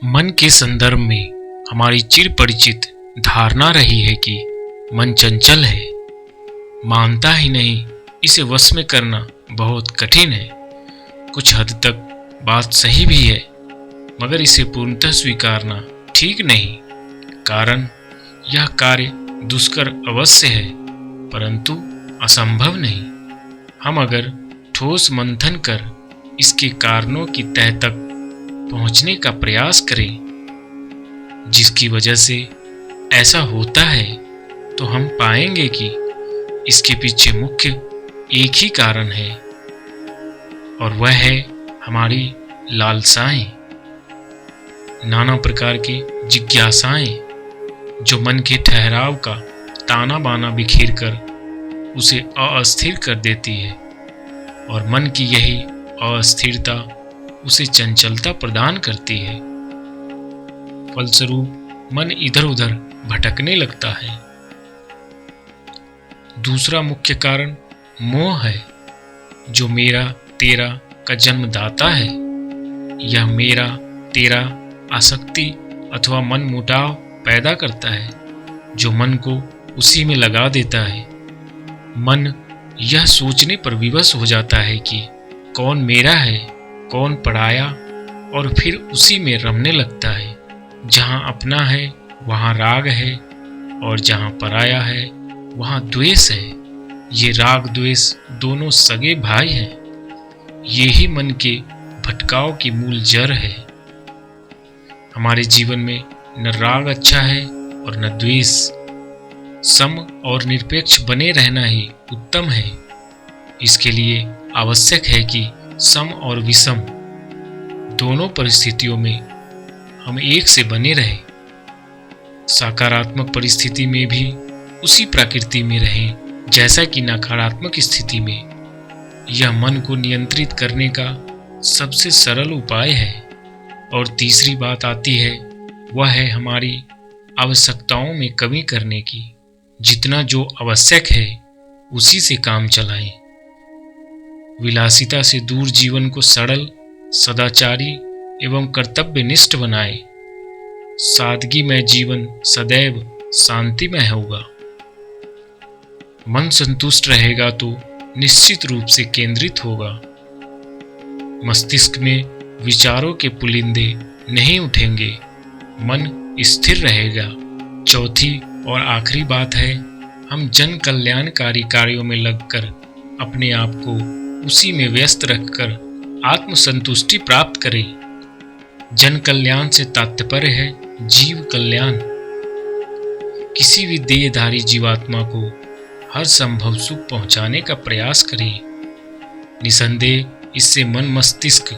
मन के संदर्भ में हमारी चिर परिचित धारणा रही है कि मन चंचल है, मानता ही नहीं, इसे वश में करना बहुत कठिन है। कुछ हद तक बात सही भी है, मगर इसे पूर्णतः स्वीकारना ठीक नहीं। कारण यह कार्य दुष्कर अवश्य है, परंतु असंभव नहीं। हम अगर ठोस मंथन कर इसके कारणों की तह तक पहुंचने का प्रयास करें, जिसकी वजह से ऐसा होता है, तो हम पाएंगे कि इसके पीछे मुख्य एक ही कारण है, और वह है हमारी लालसाएं, नाना प्रकार की जिज्ञासाएं, जो मन के ठहराव का ताना बाना बिखेर कर उसे अस्थिर कर देती है, और मन की यही अस्थिरता उसे चंचलता प्रदान करती है। फलस्वरूप मन इधर उधर भटकने लगता है। दूसरा मुख्य कारण मोह है, जो मेरा तेरा का जन्मदाता है। यह मेरा तेरा आसक्ति अथवा मन मुटाव पैदा करता है, जो मन को उसी में लगा देता है। मन यह सोचने पर विवश हो जाता है कि कौन मेरा है, कौन पराया, और फिर उसी में रमने लगता है। जहाँ अपना है वहाँ राग है, और जहाँ पराया है वहाँ द्वेष है। ये राग द्वेष दोनों सगे भाई हैं। ये ही मन के भटकाव की मूल जड़ है। हमारे जीवन में न राग अच्छा है और न द्वेष। सम और निरपेक्ष बने रहना ही उत्तम है। इसके लिए आवश्यक है कि सम और विषम दोनों परिस्थितियों में हम एक से बने रहें। सकारात्मक परिस्थिति में भी उसी प्रकृति में रहें जैसा कि नकारात्मक स्थिति में। यह मन को नियंत्रित करने का सबसे सरल उपाय है। और तीसरी बात आती है, वह है हमारी आवश्यकताओं में कमी करने की। जितना जो आवश्यक है उसी से काम चलाएं। विलासिता से दूर जीवन को सरल, सदाचारी एवं कर्तव्यनिष्ठ बनाए। सादगी में जीवन सदैव शांतिमय होगा। मन संतुष्ट रहेगा तो निश्चित रूप से केंद्रित होगा। मस्तिष्क में विचारों के पुलिंदे नहीं उठेंगे। मन स्थिर रहेगा। चौथी और आखिरी बात है, हम जन कल्याणकारी कार्यों में लगकर अपने आप को उसी में व्यस्त रखकर आत्मसंतुष्टि प्राप्त करें। जन कल्याण से तात्पर्य है जीव कल्याण। किसी भी देहधारी जीवात्मा को हर संभव सुख पहुंचाने का प्रयास करें। निसंदेह इससे मन मस्तिष्क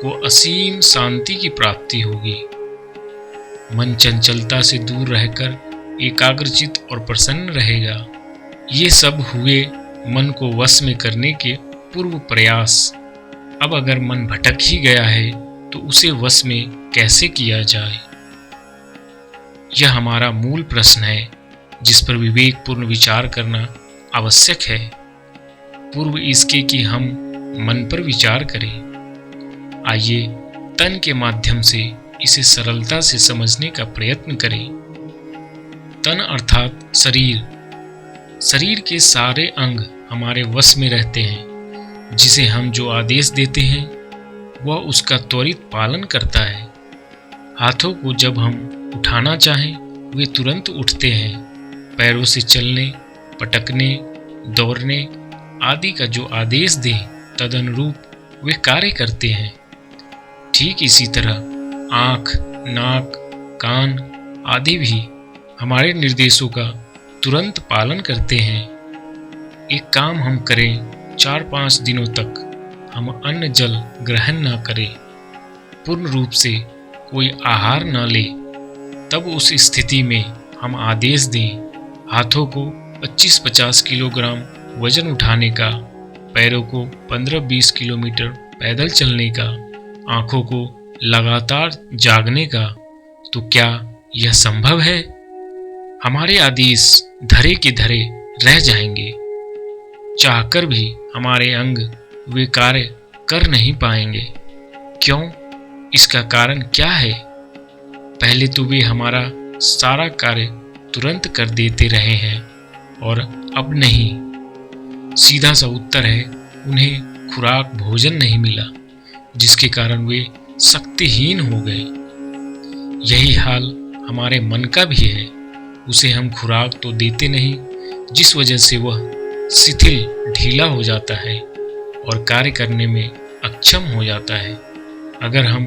को असीम शांति की प्राप्ति होगी। मन चंचलता से दूर रहकर एकाग्रचित और प्रसन्न रहेगा। ये सब हुए मन को वश में करने के पूर्व प्रयास। अब अगर मन भटक ही गया है तो उसे वश में कैसे किया जाए, यह हमारा मूल प्रश्न है, जिस पर विवेकपूर्ण विचार करना आवश्यक है, पूर्व इसके कि हम मन पर विचार करें। आइए तन के माध्यम से इसे सरलता से समझने का प्रयत्न करें। तन अर्थात शरीर। शरीर के सारे अंग हमारे वश में रहते हैं। जिसे हम जो आदेश देते हैं वह उसका त्वरित पालन करता है। हाथों को जब हम उठाना चाहें वे तुरंत उठते हैं। पैरों से चलने, पटकने, दौड़ने आदि का जो आदेश दें तदनुरूप वे कार्य करते हैं। ठीक इसी तरह आँख, नाक, कान आदि भी हमारे निर्देशों का तुरंत पालन करते हैं। एक काम हम करें, 4-5 दिनों तक हम अन्न जल ग्रहण न करें, पूर्ण रूप से कोई आहार न लें, तब उस स्थिति में हम आदेश दें हाथों को 25-50 किलोग्राम वजन उठाने का, पैरों को 15-20 किलोमीटर पैदल चलने का, आँखों को लगातार जागने का, तो क्या यह संभव है? हमारे आदेश धरे के धरे रह जाएंगे। चाहकर भी हमारे अंग वे कार्य कर नहीं पाएंगे। क्यों? इसका कारण क्या है? पहले तो वे हमारा सारा कार्य तुरंत कर देते रहे हैं और अब नहीं। सीधा सा उत्तर है, उन्हें खुराक भोजन नहीं मिला, जिसके कारण वे शक्तिहीन हो गए। यही हाल हमारे मन का भी है। उसे हम खुराक तो देते नहीं, जिस वजह से वह शिथिल ढीला हो जाता है और कार्य करने में अक्षम हो जाता है। अगर हम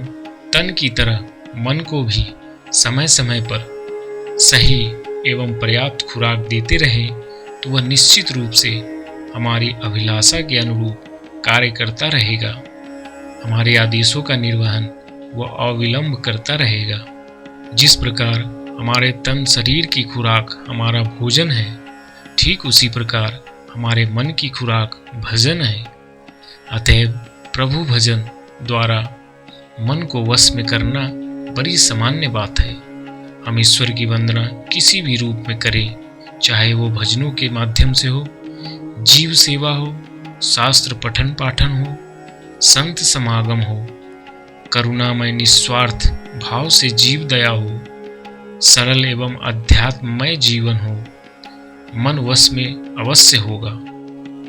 तन की तरह मन को भी समय समय पर सही एवं पर्याप्त खुराक देते रहें तो वह निश्चित रूप से हमारी अभिलाषा के अनुरूप कार्य करता रहेगा। हमारे आदेशों का निर्वहन वह अविलंब करता रहेगा। जिस प्रकार हमारे तन शरीर की खुराक हमारा भोजन है, ठीक उसी प्रकार हमारे मन की खुराक भजन है। अतएव प्रभु भजन द्वारा मन को वश में करना बड़ी सामान्य बात है। हम ईश्वर की वंदना किसी भी रूप में करें, चाहे वो भजनों के माध्यम से हो, जीव सेवा हो, शास्त्र पठन पाठन हो, संत समागम हो, करुणामय निस्वार्थ भाव से जीव दया हो, सरल एवं अध्यात्ममय जीवन हो, मन वश में अवश्य होगा।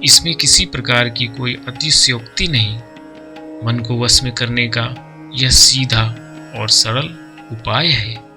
इसमें किसी प्रकार की कोई अतिशयोक्ति नहीं। मन को वश में करने का यह सीधा और सरल उपाय है।